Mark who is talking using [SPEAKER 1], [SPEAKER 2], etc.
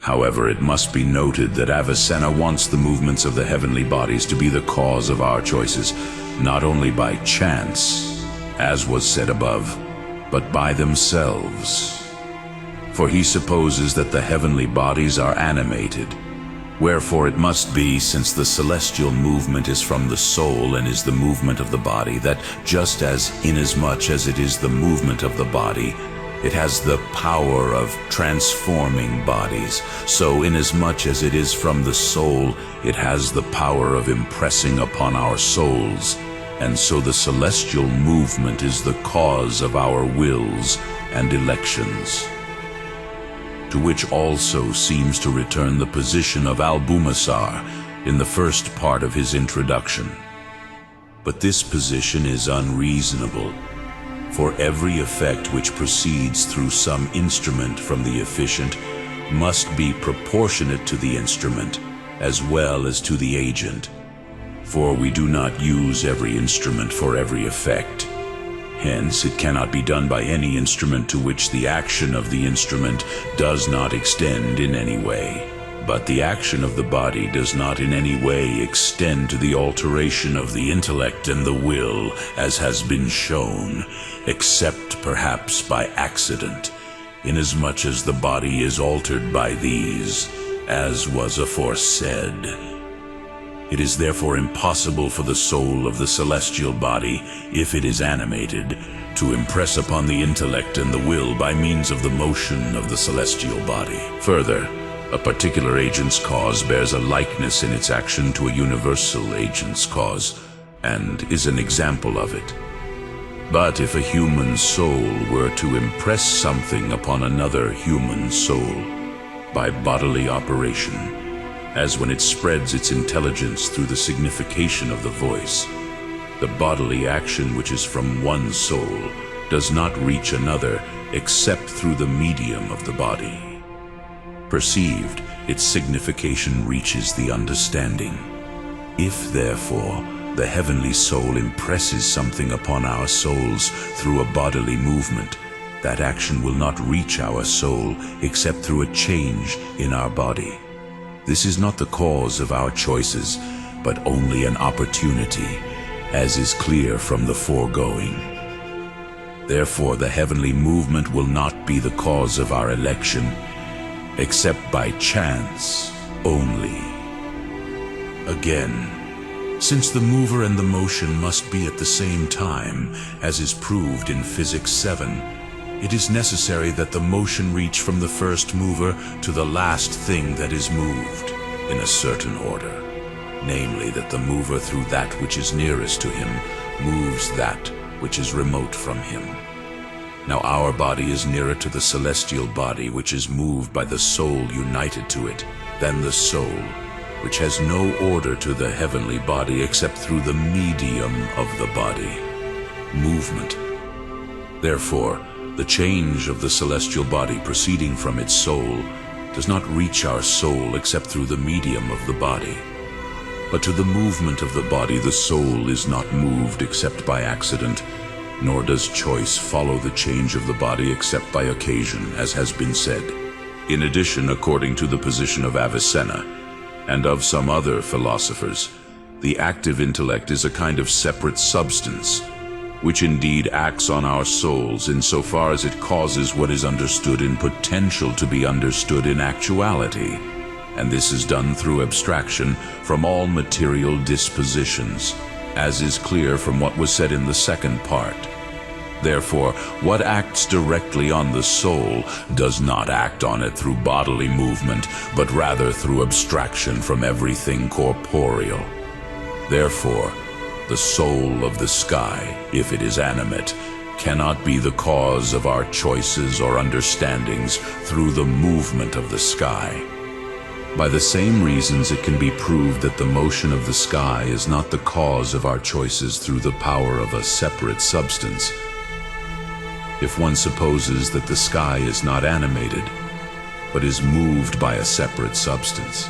[SPEAKER 1] However, it must be noted that Avicenna wants the movements of the heavenly bodies to be the cause of our choices, not only by chance, as was said above, but by themselves. For he supposes that the heavenly bodies are animated. Wherefore it must be, since the celestial movement is from the soul and is the movement of the body, that just as inasmuch as it is the movement of the body, it has the power of transforming bodies, so inasmuch as it is from the soul, it has the power of impressing upon our souls, and so the celestial movement is the cause of our wills and elections. To which also seems to return the position of Albumassar in the first part of his introduction. But this position is unreasonable, for every effect which proceeds through some instrument from the efficient must be proportionate to the instrument as well as to the agent, for we do not use every instrument for every effect. Hence, it cannot be done by any instrument to which the action of the instrument does not extend in any way. But the action of the body does not in any way extend to the alteration of the intellect and the will, as has been shown, except perhaps by accident, inasmuch as the body is altered by these, as was aforesaid. It is therefore impossible for the soul of the celestial body, if it is animated, to impress upon the intellect and the will by means of the motion of the celestial body. Further, a particular agent's cause bears a likeness in its action to a universal agent's cause, and is an example of it. But if a human soul were to impress something upon another human soul by bodily operation, as when it spreads its intelligence through the signification of the voice, the bodily action which is from one soul does not reach another except through the medium of the body. Perceived, its signification reaches the understanding. If, therefore, the heavenly soul impresses something upon our souls through a bodily movement, that action will not reach our soul except through a change in our body. This is not the cause of our choices, but only an opportunity, as is clear from the foregoing. Therefore, the heavenly movement will not be the cause of our election, except by chance only. Again, since the mover and the motion must be at the same time, as is proved in Physics 7, it is necessary that the motion reach from the first mover to the last thing that is moved, in a certain order, namely that the mover through that which is nearest to him moves that which is remote from him. Now our body is nearer to the celestial body which is moved by the soul united to it, than the soul, which has no order to the heavenly body except through the medium of the body, movement. Therefore, the change of the celestial body proceeding from its soul does not reach our soul except through the medium of the body. But to the movement of the body the soul is not moved except by accident, nor does choice follow the change of the body except by occasion, as has been said. In addition, according to the position of Avicenna, and of some other philosophers, the active intellect is a kind of separate substance, which indeed acts on our souls insofar as it causes what is understood in potential to be understood in actuality, and this is done through abstraction from all material dispositions, as is clear from what was said in the second part. Therefore, what acts directly on the soul does not act on it through bodily movement, but rather through abstraction from everything corporeal. Therefore, the soul of the sky, if it is animate, cannot be the cause of our choices or understandings through the movement of the sky. By the same reasons it can be proved that the motion of the sky is not the cause of our choices through the power of a separate substance. If one supposes that the sky is not animated, but is moved by a separate substance,